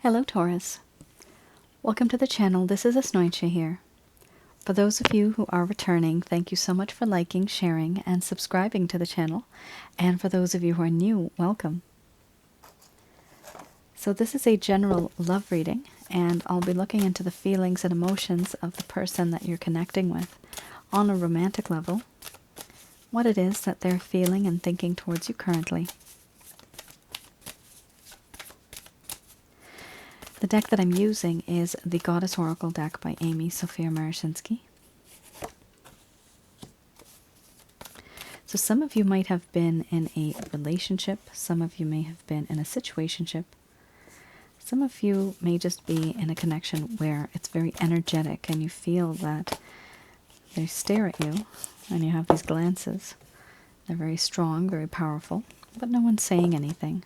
Hello Taurus. Welcome to the channel. This is Asnointia here. For those of you who are returning, thank you so much for liking, sharing, and subscribing to the channel. And for those of you who are new, welcome. So this is a general love reading, and I'll be looking into the feelings and emotions of the person that you're connecting with on a romantic level, what it is that they're feeling and thinking towards you currently. The deck that I'm using is the Goddess Oracle deck by Amy Sophia Marashinsky. So some of you might have been in a relationship, some of you may have been in a situationship, some of you may just be in a connection where it's very energetic and you feel that they stare at you and you have these glances. They're very strong, very powerful, but no one's saying anything.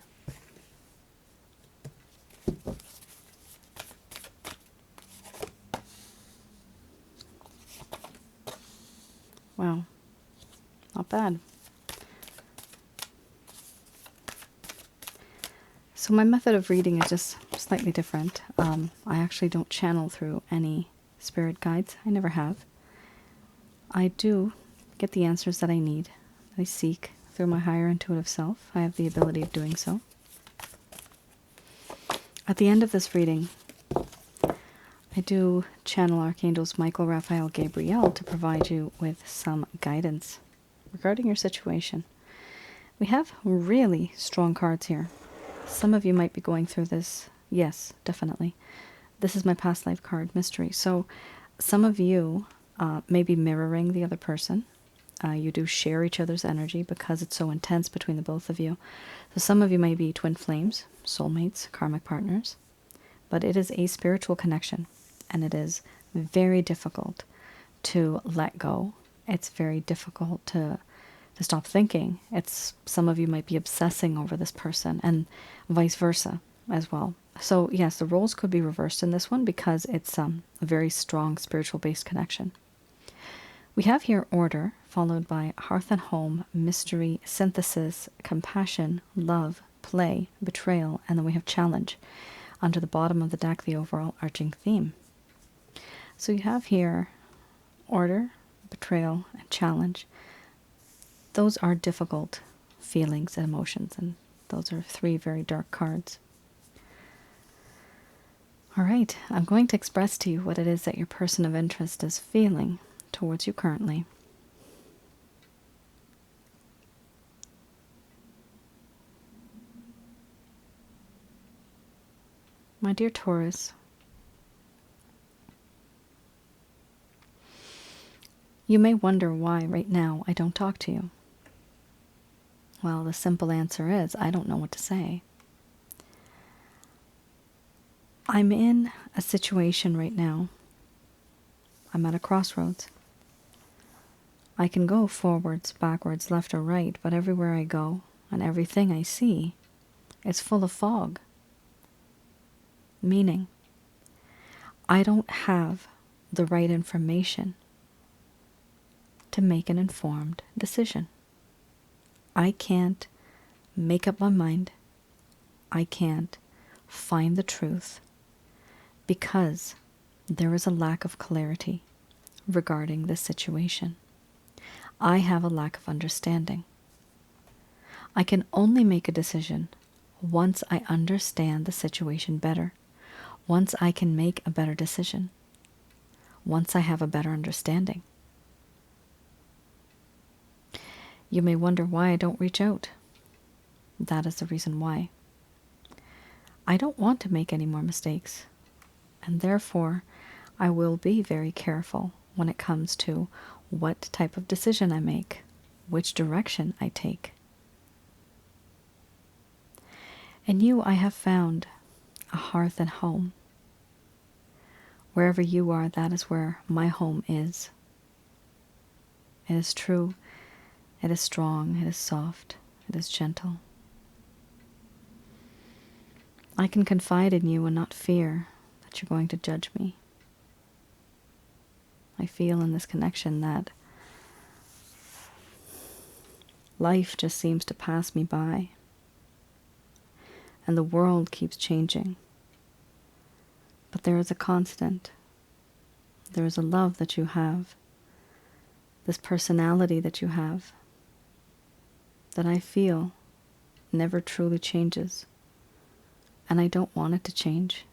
Wow, not bad. So my method of reading is just slightly different. I actually don't channel through any spirit guides. I never have. I do get the answers that I need, that I seek through my higher intuitive self. I have the ability of doing so. At the end of this reading, I do channel Archangels Michael, Raphael, Gabriel to provide you with some guidance regarding your situation. We have really strong cards here. Some of you might be going through this. Yes, definitely. This is my past life card, Mystery. So some of you may be mirroring the other person. You do share each other's energy because it's so intense between the both of you. So some of you may be twin flames, soulmates, karmic partners. But it is a spiritual connection. And it is very difficult to let go. It's very difficult to stop thinking. Some of you might be obsessing over this person and vice versa as well. So yes, the roles could be reversed in this one because it's a very strong spiritual based connection. We have here order, followed by hearth and home, mystery, synthesis, compassion, love, play, betrayal, and then we have challenge. Under the bottom of the deck, the overall arching theme. So you have here order, betrayal, and challenge. Those are difficult feelings and emotions, and those are three very dark cards. All right, I'm going to express to you what it is that your person of interest is feeling towards you currently. My dear Taurus, you may wonder why right now I don't talk to you. Well, the simple answer is I don't know what to say. I'm in a situation right now. I'm at a crossroads. I can go forwards, backwards, left or right, but everywhere I go and everything I see is full of fog. Meaning, I don't have the right information to make an informed decision. I can't make up my mind. I can't find the truth because there is a lack of clarity regarding this situation. I have a lack of understanding. I can only make a decision once I understand the situation better, once I can make a better decision, once I have a better understanding. You may wonder why I don't reach out. That is the reason why. I don't want to make any more mistakes, and therefore I will be very careful when it comes to what type of decision I make, which direction I take. In you, I have found a hearth and home. Wherever you are, that is where my home is. It is true. It is strong, it is soft, it is gentle. I can confide in you and not fear that you're going to judge me. I feel in this connection that life just seems to pass me by, and the world keeps changing. But there is a constant. There is a love that you have, this personality that you have, that I feel never truly changes. And I don't want it to change.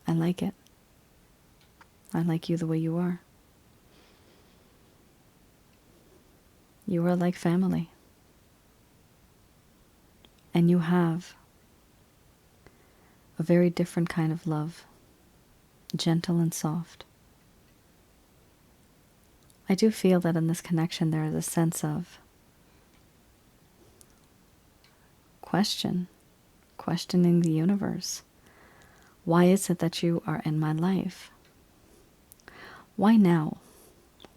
I like it. I like you the way you are. You are like family. And you have a very different kind of love, gentle and soft. I do feel that in this connection there is a sense of questioning the universe. Why is it that you are in my life? Why now?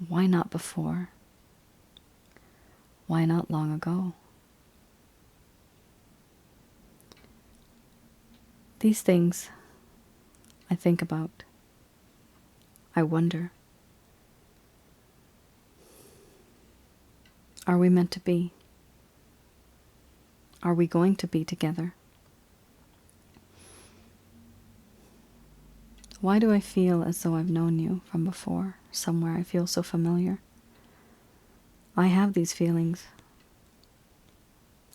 Why not before? Why not long ago? These things I think about. I wonder. Are we meant to be? Are we going to be together? Why do I feel as though I've known you from before? Somewhere I feel so familiar. I have these feelings.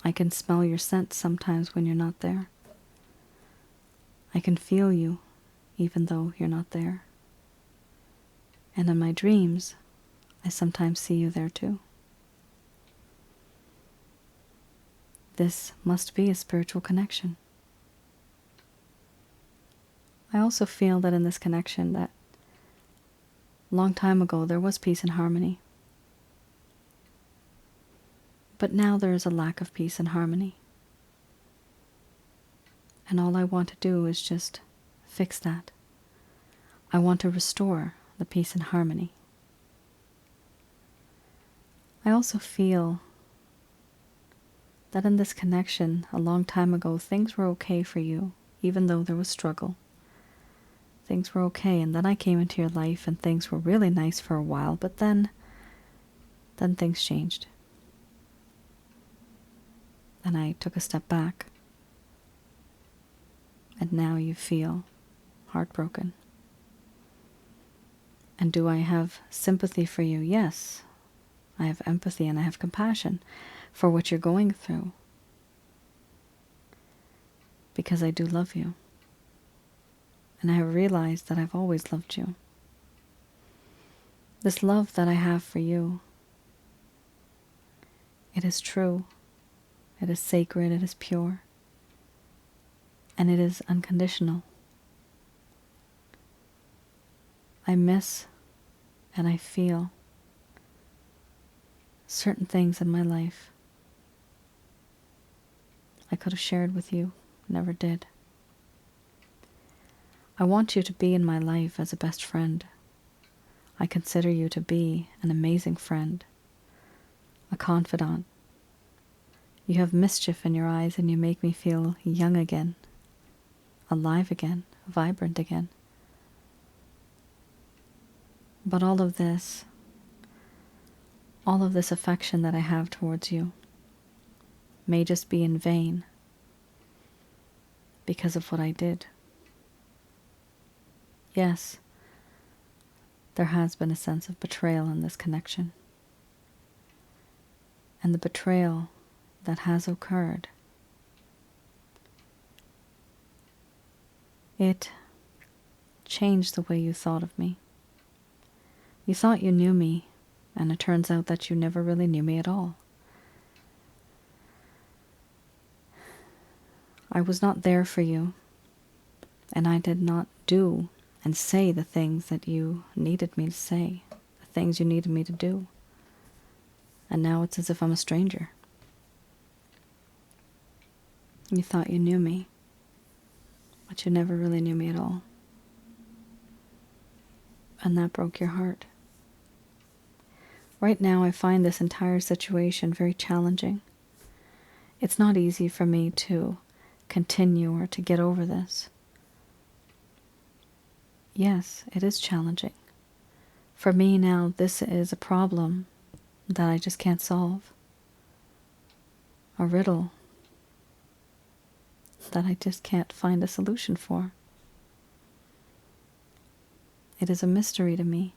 I can smell your scent sometimes when you're not there. I can feel you even though you're not there. And in my dreams, I sometimes see you there too. This must be a spiritual connection. I also feel that in this connection that a long time ago there was peace and harmony. But now there is a lack of peace and harmony. And all I want to do is just fix that. I want to restore the peace and harmony. I also feel that in this connection, a long time ago, things were okay for you, even though there was struggle. Things were okay, and then I came into your life and things were really nice for a while, but then things changed. And I took a step back. And now you feel heartbroken. And do I have sympathy for you? Yes. I have empathy and I have compassion for what you're going through. Because I do love you. And I have realized that I've always loved you. This love that I have for you, it is true, it is sacred, it is pure, and it is unconditional. I miss and I feel certain things in my life I could have shared with you, never did. I want you to be in my life as a best friend. I consider you to be an amazing friend, a confidant. You have mischief in your eyes and you make me feel young again, alive again, vibrant again. But all of this affection that I have towards you may just be in vain because of what I did. Yes, there has been a sense of betrayal in this connection. And the betrayal that has occurred, it changed the way you thought of me. You thought you knew me, and it turns out that you never really knew me at all. I was not there for you, and I did not do and say the things that you needed me to say, the things you needed me to do. And now it's as if I'm a stranger. You thought you knew me, but you never really knew me at all. And that broke your heart. Right now I find this entire situation very challenging. It's not easy for me to continue or to get over this. Yes, it is challenging. For me now, this is a problem that I just can't solve. A riddle that I just can't find a solution for. It is a mystery to me.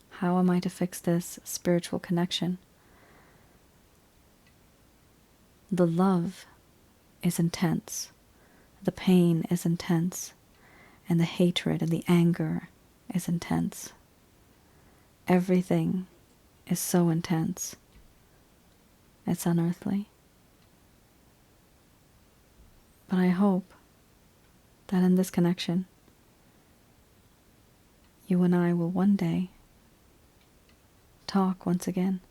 How am I to fix this spiritual connection? The love is intense. The pain is intense. And the hatred and the anger is intense. Everything is so intense. It's unearthly. But I hope that in this connection, you and I will one day talk once again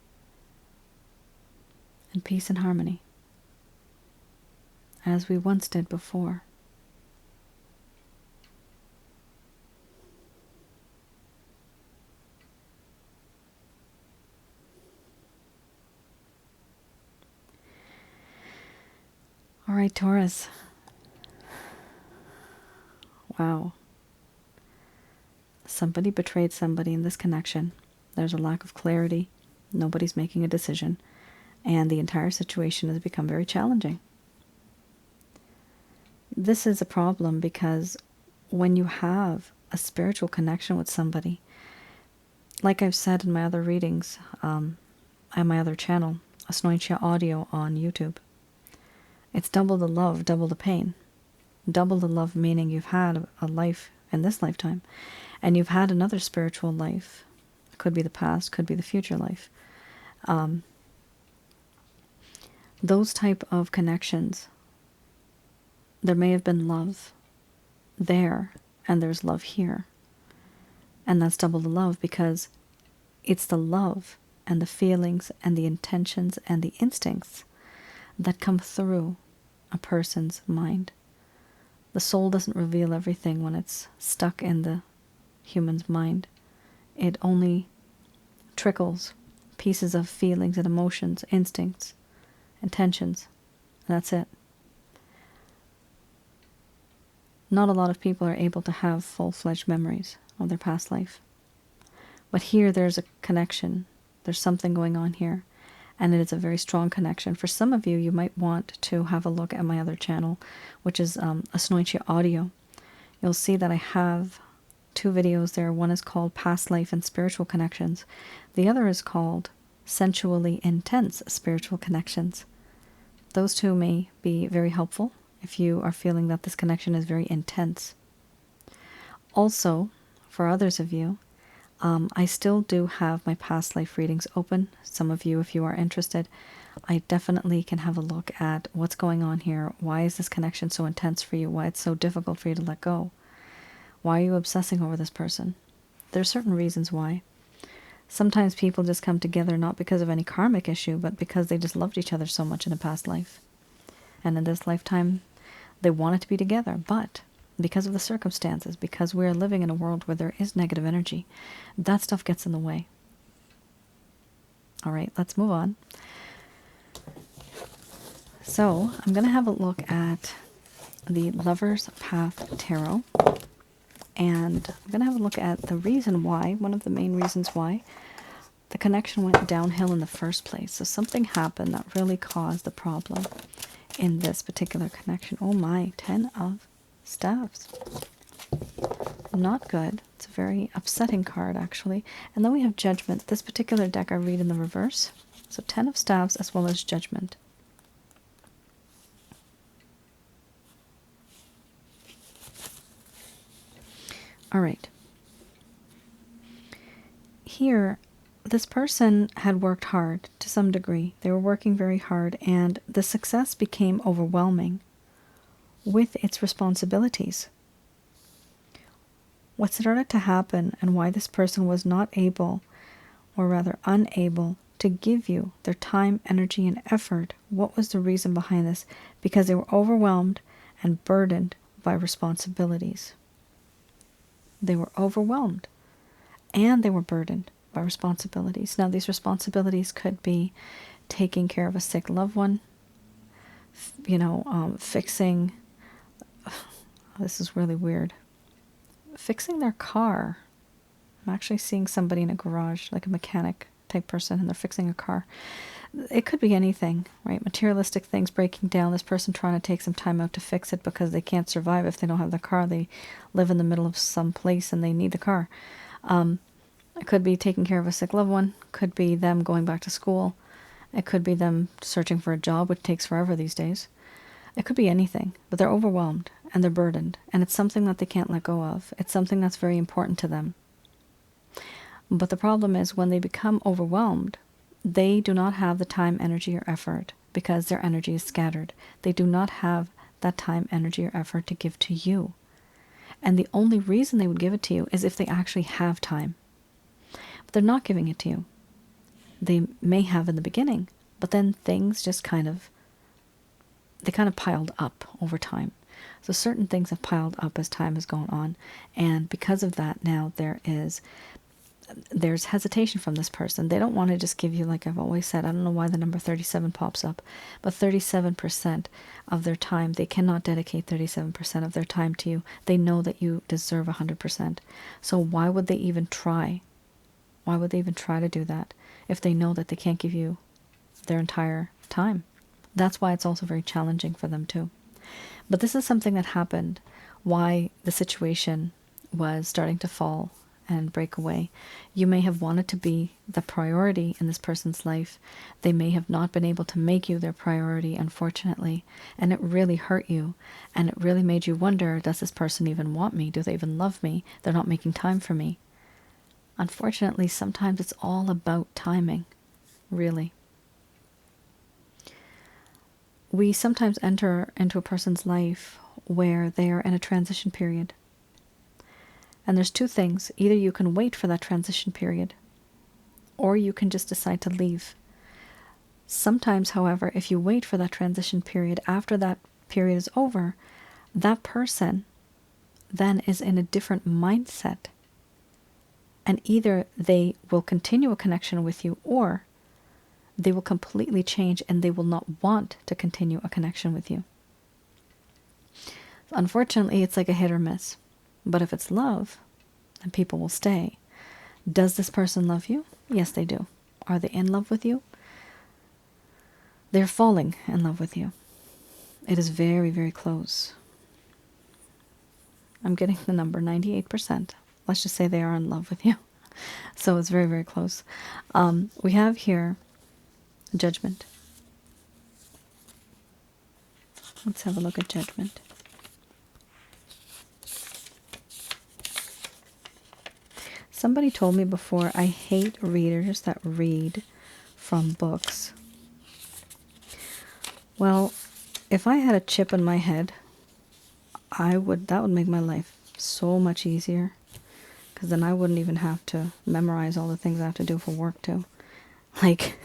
in peace and harmony, as we once did before. All right, Taurus. Wow. Somebody betrayed somebody in this connection. There's a lack of clarity. Nobody's making a decision. And the entire situation has become very challenging. This is a problem because when you have a spiritual connection with somebody, like I've said in my other readings, on my other channel, Asnointia Audio on YouTube, it's double the love, double the pain. Double the love meaning you've had a life in this lifetime, and you've had another spiritual life. Could be the past, could be the future life. Those type of connections, there may have been love there, and there's love here. And that's double the love, because it's the love and the feelings and the intentions and the instincts that come through a person's mind. The soul doesn't reveal everything when it's stuck in the human's mind. It only trickles pieces of feelings and emotions, instincts, intentions, and that's it. Not a lot of people are able to have full-fledged memories of their past life. But here there's a connection. There's something going on here. And it is a very strong connection. For some of you, you might want to have a look at my other channel, which is Asnointia Audio. You'll see that I have 2 videos there. One is called Past Life and Spiritual Connections. The other is called Sensually Intense Spiritual Connections. Those 2 may be very helpful if you are feeling that this connection is very intense. Also, for others of you, I still do have my past life readings open. Some of you, if you are interested, I definitely can have a look at what's going on here. Why is this connection so intense for you? Why it's so difficult for you to let go? Why are you obsessing over this person? There are certain reasons why. Sometimes people just come together not because of any karmic issue, but because they just loved each other so much in a past life. And in this lifetime, they wanted to be together, but because of the circumstances, because we're living in a world where there is negative energy, that stuff gets in the way. All right, let's move on. So I'm going to have a look at the Lover's Path Tarot, and I'm going to have a look at the reason why, one of the main reasons why the connection went downhill in the first place. So something happened that really caused the problem in this particular connection. Oh my, 10 of Staves. Not good. It's a very upsetting card, actually. And then we have Judgment. This particular deck I read in the reverse. So 10 of Staves as well as Judgment. All right. Here, this person had worked hard to some degree. They were working very hard, and the success became overwhelming with its responsibilities. What started to happen and why this person was not able, or rather unable, to give you their time, energy, and effort, what was the reason behind this? Because they were overwhelmed and burdened by responsibilities. They were overwhelmed and they were burdened by responsibilities. Now, these responsibilities could be taking care of a sick loved one, fixing, this is really weird, fixing their car. I'm actually seeing somebody in a garage, like a mechanic type person, and they're fixing a car. It could be anything, right? Materialistic things breaking down, this person trying to take some time out to fix it because they can't survive if they don't have the car. They live in the middle of some place and they need the car. It could be taking care of a sick loved one. Could be them going back to school. It could be them searching for a job, which takes forever these days. It could be anything, but they're overwhelmed and they're burdened, and it's something that they can't let go of. It's something that's very important to them. But the problem is when they become overwhelmed, they do not have the time, energy, or effort because their energy is scattered. They do not have that time, energy, or effort to give to you. And the only reason they would give it to you is if they actually have time. But they're not giving it to you. They may have in the beginning, but then things just kind of piled up over time. So certain things have piled up as time has gone on, and because of that now there's hesitation from this person. They don't want to just give you, like I've always said, I don't know why the number 37 pops up, but 37% of their time, they cannot dedicate 37% of their time to you. They know that you deserve 100%. So why would they even try? Why would they even try to do that if they know that they can't give you their entire time? That's why it's also very challenging for them too. But this is something that happened, why the situation was starting to fall and break away. You may have wanted to be the priority in this person's life. They may have not been able to make you their priority, unfortunately, and it really hurt you, and it really made you wonder, does this person even want me? Do they even love me? They're not making time for me. Unfortunately, sometimes it's all about timing, really. We sometimes enter into a person's life where they are in a transition period. And there's two things. Either you can wait for that transition period, or you can just decide to leave. Sometimes, however, if you wait for that transition period, after that period is over, that person then is in a different mindset. And either they will continue a connection with you, or they will completely change and they will not want to continue a connection with you. Unfortunately, it's like a hit or miss. But if it's love, then people will stay. Does this person love you? Yes, they do. Are they in love with you? They're falling in love with you. It is very, very close. I'm getting the number 98%. Let's just say they are in love with you. So it's very, very close. We have here Judgment. Let's have a look at Judgment. Somebody told me before, I hate readers that read from books. Well, if I had a chip in my head, that would make my life so much easier, because then I wouldn't even have to memorize all the things I have to do for work too. Like,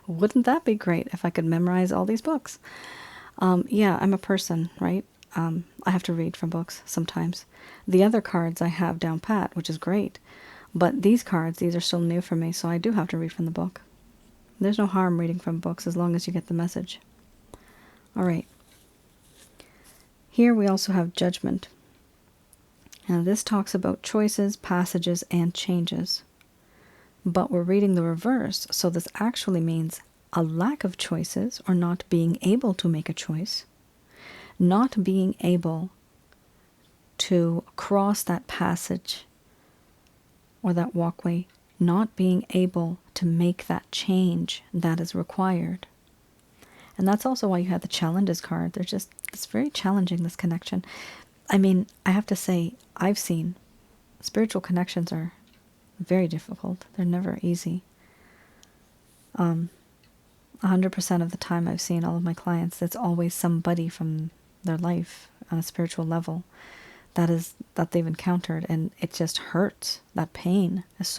wouldn't that be great if I could memorize all these books? Yeah, I'm a person, right? I have to read from books sometimes. The other cards I have down pat, which is great. But these cards, these are still new for me, so I do have to read from the book. There's no harm reading from books as long as you get the message. All right. Here we also have Judgment. Now this talks about choices, passages, and changes. But we're reading the reverse, so this actually means a lack of choices, or not being able to make a choice. Not being able to cross that passage or that walkway, not being able to make that change that is required. And that's also why you have the challenges card. It's very challenging, this connection. I mean, I have to say, I've seen spiritual connections are very difficult. They're never easy. 100% of the time I've seen all of my clients, it's always somebody from their life on a spiritual level that they've encountered, and it just hurts. That pain is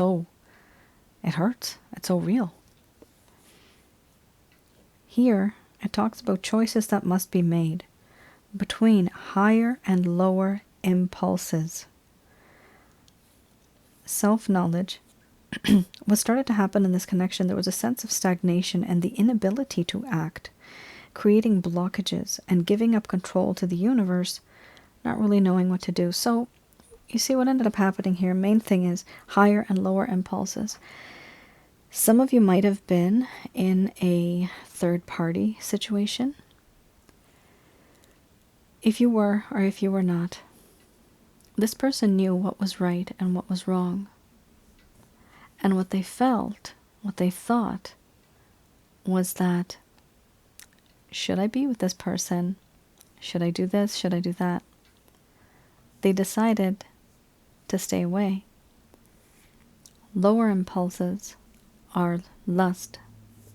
it hurts. It's so real. Here, it talks about choices that must be made between higher and lower impulses. Self-knowledge. What started to happen in this connection, there was a sense of stagnation and the inability to act, creating blockages and giving up control to the universe, not really knowing what to do. So you see what ended up happening here. Main thing is higher and lower impulses. Some of you might have been in a third-party situation. If you were, or if you were not, this person knew what was right and what was wrong. And what they felt, what they thought, was that, should I be with this person? Should I do this? Should I do that? They decided to stay away. Lower impulses are lust,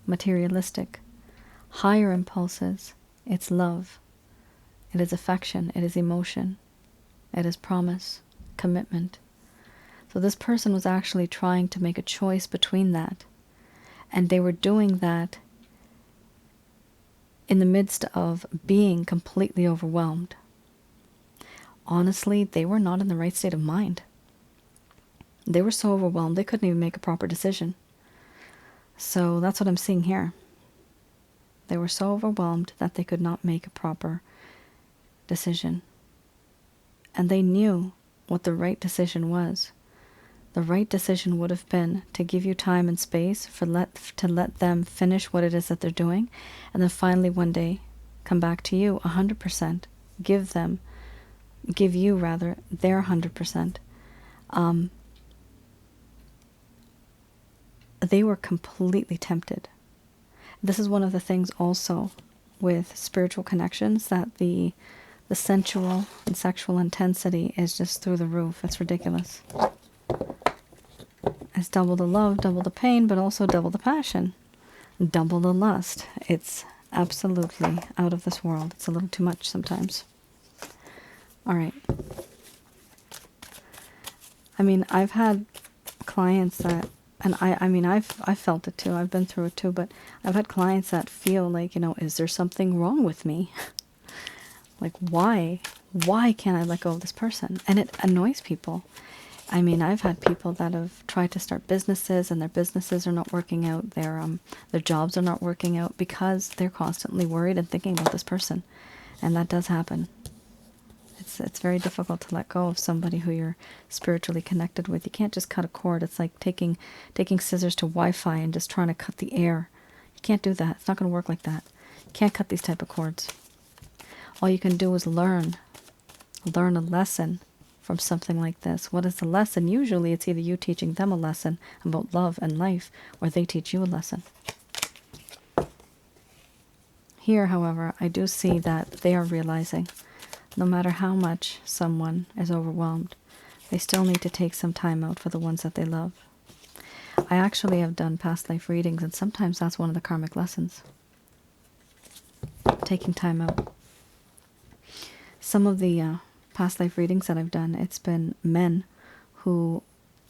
materialistic. Higher impulses, it's love. It is affection. It is emotion. It is promise, commitment. So this person was actually trying to make a choice between that. And they were doing that in the midst of being completely overwhelmed. Honestly, they were not in the right state of mind. They were so overwhelmed they couldn't even make a proper decision. So that's what I'm seeing here. They were so overwhelmed that they could not make a proper decision. And they knew what the right decision was. The right decision would have been to give you time and space to let them finish what it is that they're doing, and then finally one day come back to you 100%. Give you their 100%. They were completely tempted. This is one of the things also with spiritual connections, that the sensual and sexual intensity is just through the roof. It's ridiculous. It's double the love, double the pain, but also double the passion, double the lust. It's absolutely out of this world. It's a little too much sometimes. All right. I mean, I've had clients that, and I mean, I've felt it too. I've been through it too, but I've had clients that feel like, is there something wrong with me? Like, why can't I let go of this person? And it annoys people. I mean, I've had people that have tried to start businesses and their businesses are not working out. Their jobs are not working out because they're constantly worried and thinking about this person. And that does happen. It's very difficult to let go of somebody who you're spiritually connected with. You can't just cut a cord. It's like taking scissors to Wi-Fi and just trying to cut the air. You can't do that. It's not going to work like that. You can't cut these type of cords. All you can do is learn a lesson from something like this. What is the lesson? Usually it's either you teaching them a lesson about love and life, or they teach you a lesson. Here, however, I do see that they are realizing no matter how much someone is overwhelmed, they still need to take some time out for the ones that they love. I actually have done past life readings, and sometimes that's one of the karmic lessons. Taking time out. Some of the past life readings that I've done, it's been men who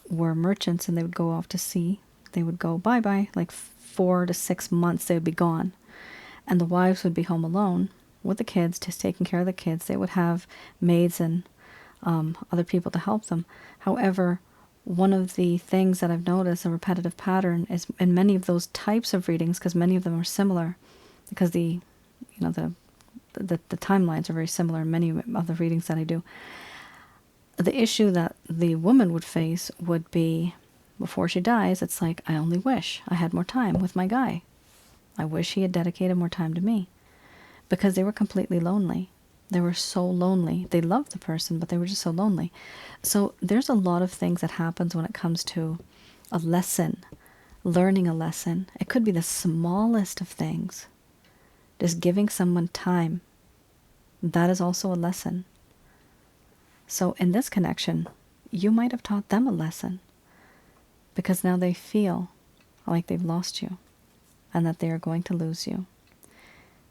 were merchants and they would go off to sea. They would go bye-bye, like 4 to 6 months they would be gone. And the wives would be home alone with the kids, just taking care of the kids. They would have maids and other people to help them. However, one of the things that I've noticed, a repetitive pattern, is in many of those types of readings, because many of them are similar, because the timelines are very similar in many of the readings that I do. The issue that the woman would face would be, before she dies, it's like, I only wish I had more time with my guy. I wish he had dedicated more time to me. Because they were completely lonely. They were so lonely. They loved the person, but they were just so lonely. So there's a lot of things that happens when it comes to a lesson, learning a lesson. It could be the smallest of things. Just giving someone time. That is also a lesson. So in this connection, you might have taught them a lesson, because now they feel like they've lost you and that they are going to lose you.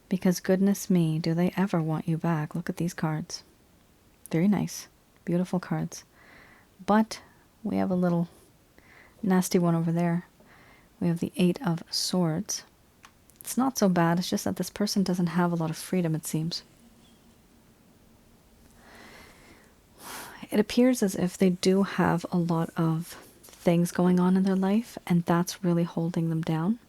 Because goodness me, do they ever want you back? Look at these cards. Very nice. Beautiful cards. But we have a little nasty one over there. We have the 8 of Swords. It's not so bad. It's just that this person doesn't have a lot of freedom, it seems. It appears as if they do have a lot of things going on in their life, and that's really holding them down.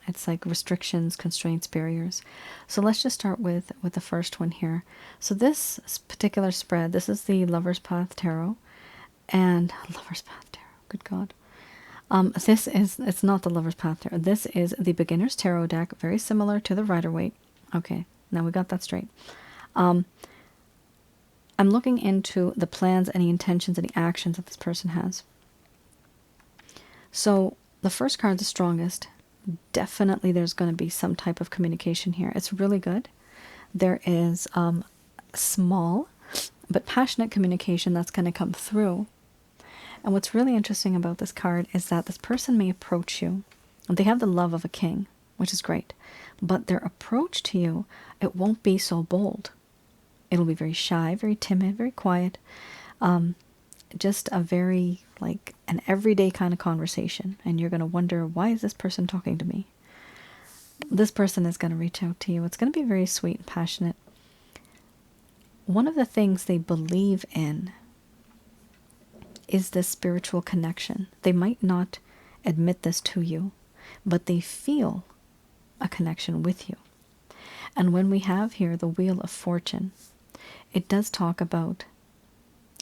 It's like restrictions, constraints, barriers. So let's just start with the first one here. So this particular spread, this is the Lover's Path Tarot. And Lover's Path Tarot, good God. It's not the Lover's Path Tarot. This is the Beginner's Tarot deck, very similar to the Rider-Waite. Okay, now we got that straight. I'm looking into the plans, any intentions, any actions that this person has. So the first card, the strongest, definitely there's going to be some type of communication here. It's really good. There is small but passionate communication that's going to come through. And what's really interesting about this card is that this person may approach you. They have the love of a king, which is great. But their approach to you, it won't be so bold. It'll be very shy, very timid, very quiet. Just a very, like, an everyday kind of conversation. And you're going to wonder, why is this person talking to me? This person is going to reach out to you. It's going to be very sweet and passionate. One of the things they believe in is this spiritual connection. They might not admit this to you, but they feel a connection with you. And when we have here the Wheel of Fortune, it does talk about,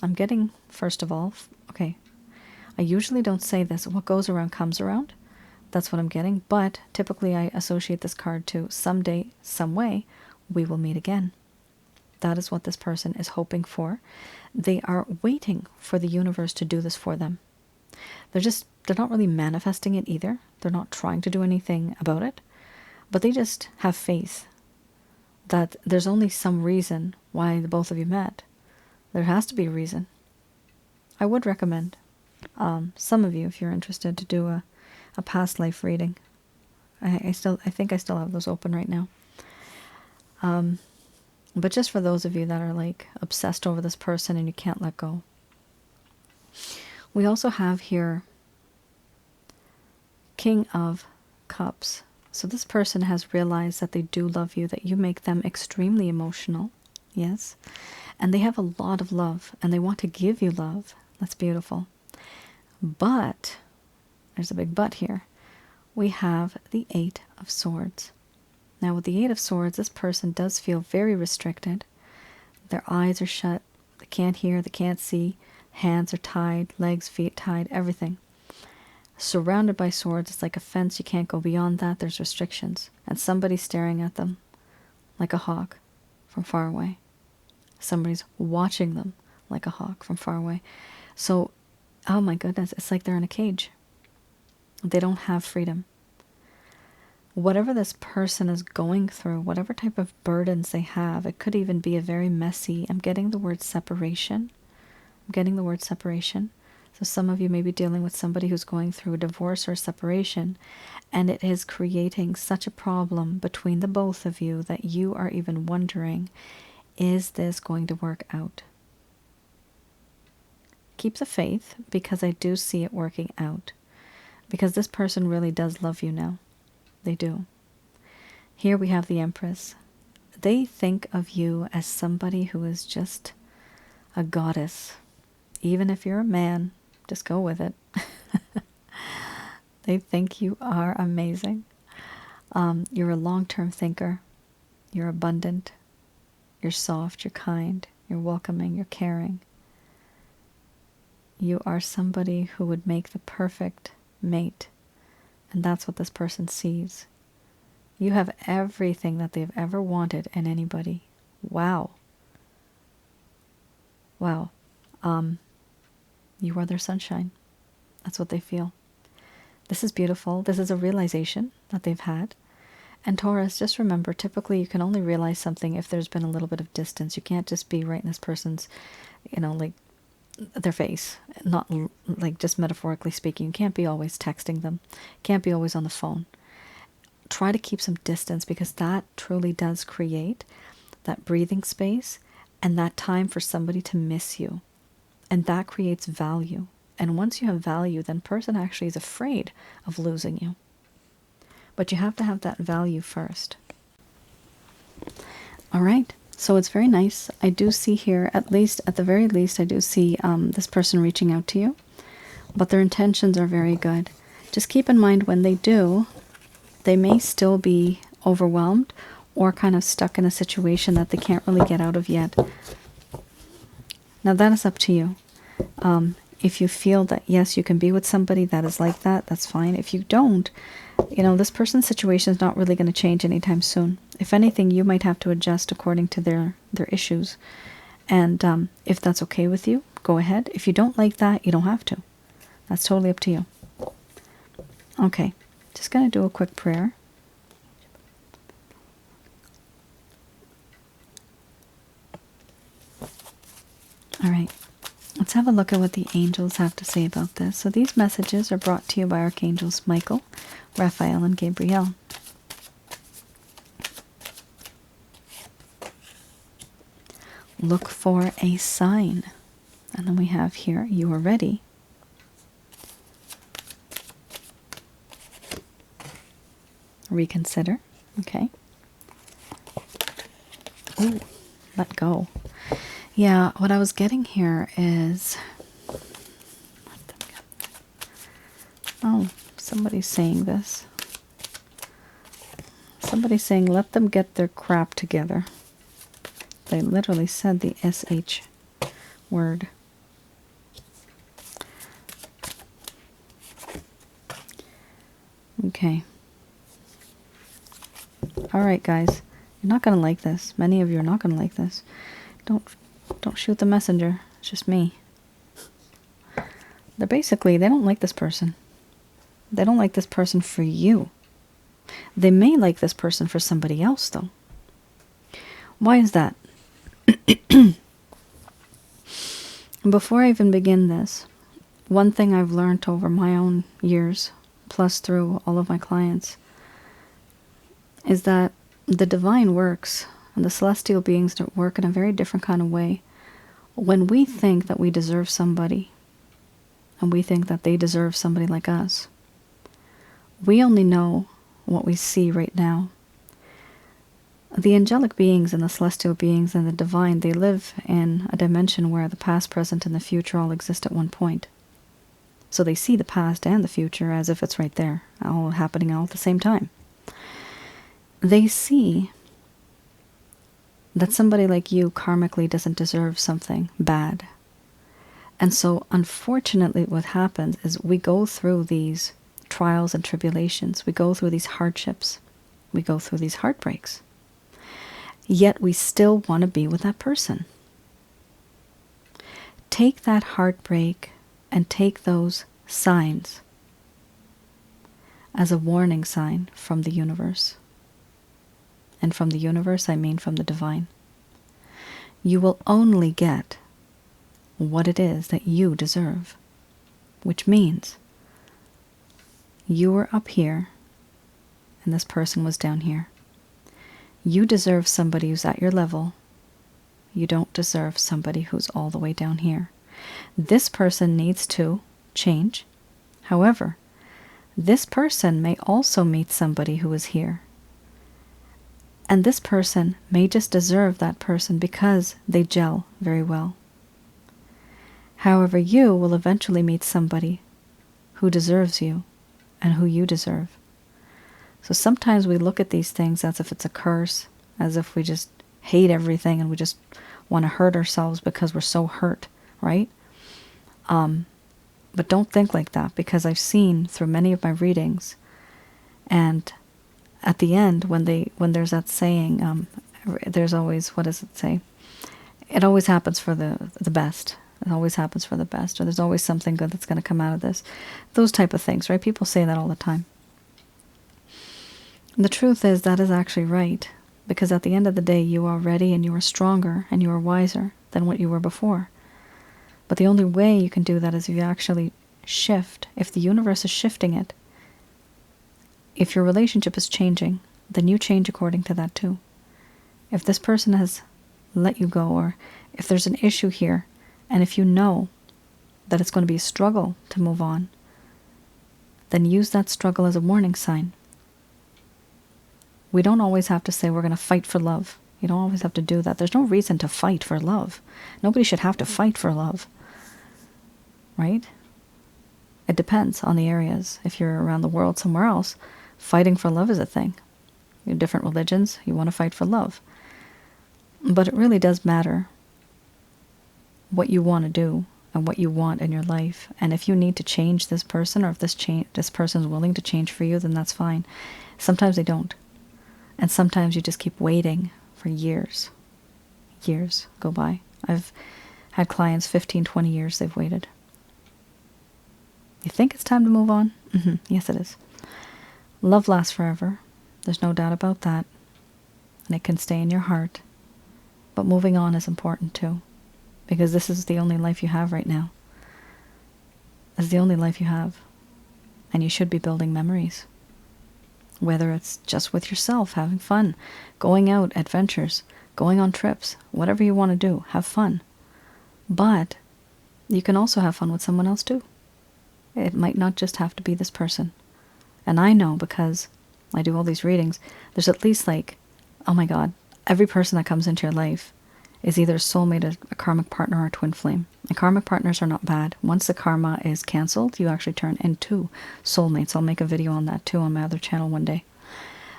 I'm getting, first of all, okay, I usually don't say this, what goes around comes around. That's what I'm getting, but typically I associate this card to someday, some way, we will meet again. That is what this person is hoping for. They are waiting for the universe to do this for them. They're not really manifesting it either. They're not trying to do anything about it, but they just have faith that there's only some reason why the both of you met. There has to be a reason. I would recommend some of you, if you're interested, to do a past life reading. I think I still have those open right now. But just for those of you that are like obsessed over this person and you can't let go. We also have here King of Cups. So this person has realized that they do love you, that you make them extremely emotional. Yes. And they have a lot of love and they want to give you love. That's beautiful. But, there's a big but here. We have the Eight of Swords. Now with the Eight of Swords, this person does feel very restricted. Their eyes are shut. They can't hear, they can't see. Hands are tied, legs, feet tied, everything. Surrounded by swords, it's like a fence. You can't go beyond that. There's restrictions. And somebody's staring at them like a hawk from far away. Somebody's watching them like a hawk from far away. So, oh my goodness, it's like they're in a cage. They don't have freedom. Whatever this person is going through, whatever type of burdens they have, it could even be a very messy, I'm getting the word separation. I'm getting the word separation. So some of you may be dealing with somebody who's going through a divorce or a separation, and it is creating such a problem between the both of you that you are even wondering, is this going to work out? Keep the faith, because I do see it working out. Because this person really does love you now. They do. Here we have the Empress. They think of you as somebody who is just a goddess. Even if you're a man, just go with it. They think you are amazing. You're a long-term thinker. You're abundant. You're soft. You're kind. You're welcoming. You're caring. You are somebody who would make the perfect mate. And that's what this person sees. You have everything that they've ever wanted in anybody. Wow. Wow. You are their sunshine. That's what they feel. This is beautiful. This is a realization that they've had. And Taurus, just remember, typically you can only realize something if there's been a little bit of distance. You can't just be right in this person's, like their face, not like just metaphorically speaking. You can't be always texting them. Can't be always on the phone. Try to keep some distance, because that truly does create that breathing space and that time for somebody to miss you. And that creates value. And once you have value, then person actually is afraid of losing you. But you have to have that value first. All right. So it's very nice. I do see here, at the very least, I do see this person reaching out to you. But their intentions are very good. Just keep in mind, when they do, they may still be overwhelmed or kind of stuck in a situation that they can't really get out of yet. Now that is up to you. If you feel that, yes, you can be with somebody that is like that, that's fine. If you don't, this person's situation is not really going to change anytime soon. If anything, you might have to adjust according to their issues. And if that's okay with you, go ahead. If you don't like that, you don't have to. That's totally up to you. Okay, just going to do a quick prayer. All right, let's have a look at what the angels have to say about this. So these messages are brought to you by Archangels Michael, Raphael, and Gabriel. Look for a sign. And then we have here, you are ready. Reconsider. Okay. Ooh, let go. Yeah, what I was getting here is... Oh, somebody's saying this. Somebody's saying, let them get their crap together. They literally said the SH word. Okay. All right, guys. You're not going to like this. Many of you are not going to like this. Don't shoot the messenger. It's just me. They don't like this person. They don't like this person for you. They may like this person for somebody else, though. Why is that? Before I even begin this, one thing I've learned over my own years, plus through all of my clients, is that the divine works and the celestial beings work in a very different kind of way. When we think that we deserve somebody, and we think that they deserve somebody like us, we only know what we see right now. The angelic beings and the celestial beings and the divine, they live in a dimension where the past, present, and the future all exist at one point. So they see the past and the future as if it's right there, all happening all at the same time. They see that somebody like you karmically doesn't deserve something bad. And so, unfortunately, what happens is we go through these trials and tribulations. We go through these hardships. We go through these heartbreaks. Yet we still want to be with that person. Take that heartbreak and take those signs as a warning sign from the universe. And from the universe, I mean from the divine. You will only get what it is that you deserve, which means you were up here and this person was down here. You deserve somebody who's at your level. You don't deserve somebody who's all the way down here. This person needs to change. However, this person may also meet somebody who is here. And this person may just deserve that person because they gel very well. However, you will eventually meet somebody who deserves you and who you deserve. So sometimes we look at these things as if it's a curse, as if we just hate everything and we just want to hurt ourselves because we're so hurt, right? But don't think like that, because I've seen through many of my readings, and at the end, when there's that saying, there's always, what does it say? It always happens for the best. It always happens for the best, or there's always something good that's going to come out of this. Those type of things, right? People say that all the time. The truth is that is actually right, because at the end of the day, you are ready and you are stronger and you are wiser than what you were before. But the only way you can do that is if you actually shift. If the universe is shifting it, if your relationship is changing, then you change according to that too. If this person has let you go, or if there's an issue here, and if you know that it's going to be a struggle to move on, then use that struggle as a warning sign. We don't always have to say we're going to fight for love. You don't always have to do that. There's no reason to fight for love. Nobody should have to fight for love. Right? It depends on the areas. If you're around the world somewhere else, fighting for love is a thing. You have different religions, you want to fight for love. But it really does matter what you want to do and what you want in your life. And if you need to change this person, or if this person is willing to change for you, then that's fine. Sometimes they don't. And sometimes you just keep waiting for years. Years go by. I've had clients 15, 20 years they've waited. You think it's time to move on? Yes, it is. Love lasts forever. There's no doubt about that. And it can stay in your heart. But moving on is important too. Because this is the only life you have right now. It's the only life you have. And you should be building memories. Whether it's just with yourself, having fun, going out, adventures, going on trips, whatever you want to do, have fun. But you can also have fun with someone else too. It might not just have to be this person. And I know, because I do all these readings, there's at least like, oh my God, every person that comes into your life is either a soulmate, a karmic partner, or a twin flame. And karmic partners are not bad. Once the karma is cancelled, you actually turn into soulmates. I'll make a video on that too on my other channel one day.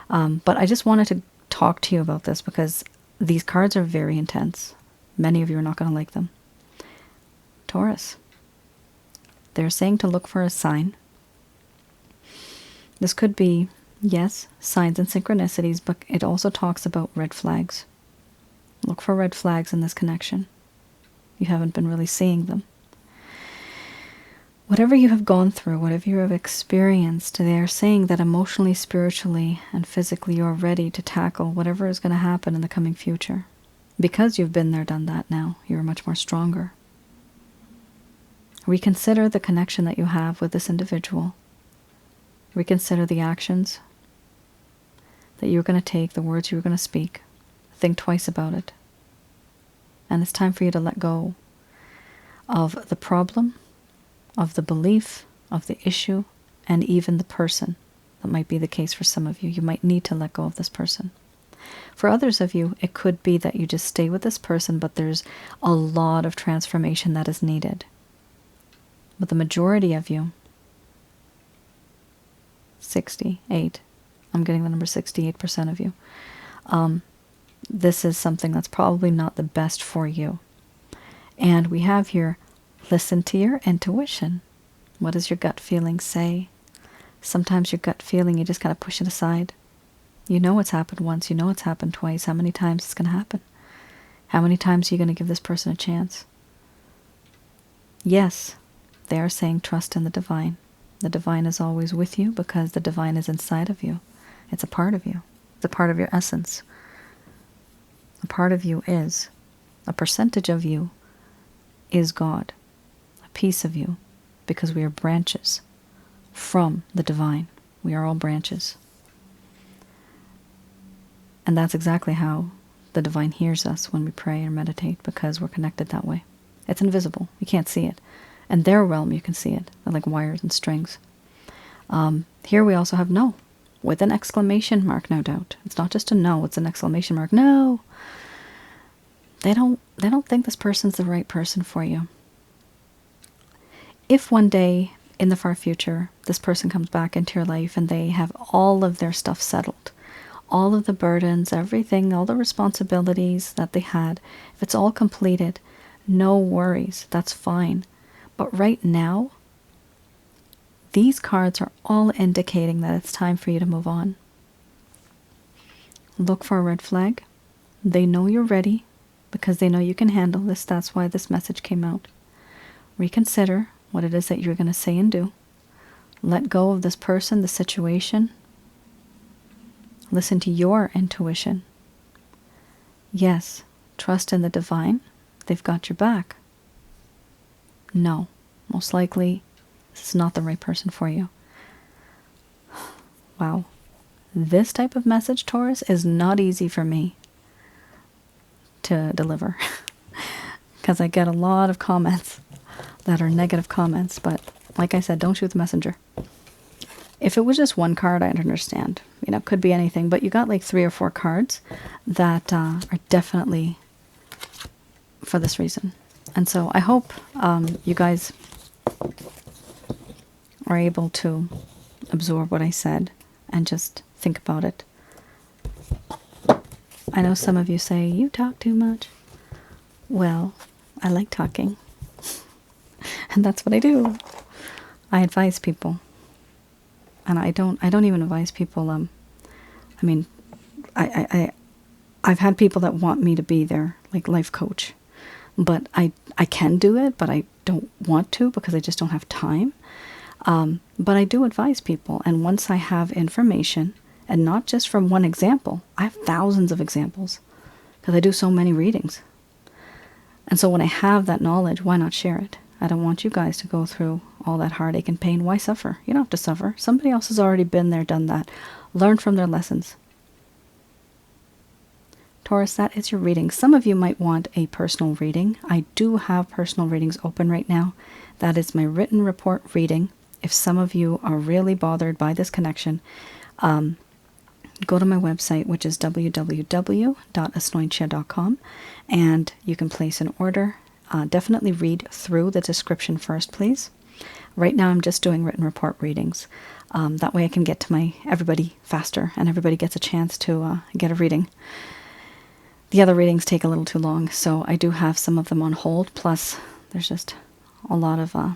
But I just wanted to talk to you about this because these cards are very intense. Many of you are not going to like them. Taurus. They're saying to look for a sign. This could be, yes, signs and synchronicities, but it also talks about red flags. Look for red flags in this connection. You haven't been really seeing them. Whatever you have gone through, whatever you have experienced, they are saying that emotionally, spiritually, and physically you are ready to tackle whatever is going to happen in the coming future. Because you've been there, done that now, you're much more stronger. Reconsider the connection that you have with this individual. Reconsider the actions that you're going to take, the words you're going to speak. Think twice about it. And it's time for you to let go of the problem, of the belief, of the issue, and even the person. That might be the case for some of you. You might need to let go of this person. For others of you, it could be that you just stay with this person, but there's a lot of transformation that is needed. But the majority of you, 68, I'm getting the number 68% of you, this is something that's probably not the best for you. And we have here, listen to your intuition. What does your gut feeling say? Sometimes your gut feeling, you just gotta push it aside. You know it's happened once, you know it's happened twice. How many times it's gonna happen? How many times are you gonna give this person a chance? Yes, they are saying trust in the divine. The divine is always with you because the divine is inside of you. It's a part of you. It's a part of your essence. A part of you is, a percentage of you is God. A piece of you, because we are branches from the divine. We are all branches. And that's exactly how the divine hears us when we pray or meditate, because we're connected that way. It's invisible. You can't see it. In their realm, you can see it. They're like wires and strings. Here we also have no, with an exclamation mark, no doubt. It's not just a no, it's an exclamation mark. No! They don't think this person's the right person for you. If one day in the far future, this person comes back into your life and they have all of their stuff settled, all of the burdens, everything, all the responsibilities that they had, if it's all completed, no worries, that's fine. But right now, these cards are all indicating that it's time for you to move on. Look for a red flag. They know you're ready because they know you can handle this. That's why this message came out. Reconsider what it is that you're going to say and do. Let go of this person, the situation. Listen to your intuition. Yes, trust in the divine. They've got your back. No, most likely this is not the right person for you. Wow. This type of message, Taurus, is not easy for me to deliver because I get a lot of comments that are negative comments, but like I said, don't shoot the messenger. If it was just one card, I'd understand. You know, it could be anything, but you got like 3 or 4 cards that are definitely for this reason. And so I hope you guys are able to absorb what I said and just think about it. I know some of you say, you talk too much. Well, I like talking. And that's what I do. I advise people. And I don't even advise people, I mean, I've had people that want me to be their, like, life coach. But I can do it, but I don't want to because I just don't have time. But I do advise people. And once I have information, and not just from one example, I have thousands of examples because I do so many readings. And so when I have that knowledge, why not share it? I don't want you guys to go through all that heartache and pain. Why suffer? You don't have to suffer. Somebody else has already been there, done that. Learn from their lessons. Taurus, that is your reading. Some of you might want a personal reading. I do have personal readings open right now. That is my written report reading. If some of you are really bothered by this connection, go to my website, which is www.asnointia.com, and you can place an order. Definitely read through the description first, please. Right now I'm just doing written report readings. That way I can get to everybody faster, and everybody gets a chance to get a reading. The other readings take a little too long, so I do have some of them on hold. Plus, there's just a lot of I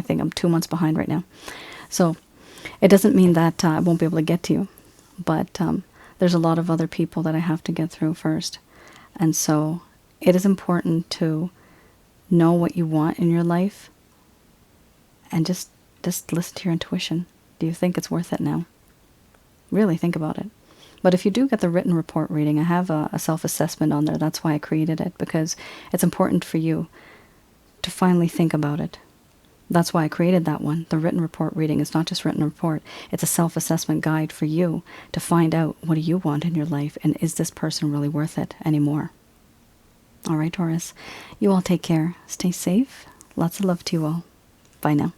think I'm 2 months behind right now. So it doesn't mean that I won't be able to get to you, but there's a lot of other people that I have to get through first. And so it is important to know what you want in your life and just listen to your intuition. Do you think it's worth it now? Really think about it. But if you do get the written report reading, I have a self-assessment on there. That's why I created it, because it's important for you to finally think about it. That's why I created that one. The written report reading is not just written report. It's a self-assessment guide for you to find out, what do you want in your life, and is this person really worth it anymore? All right, Taurus. You all take care. Stay safe. Lots of love to you all. Bye now.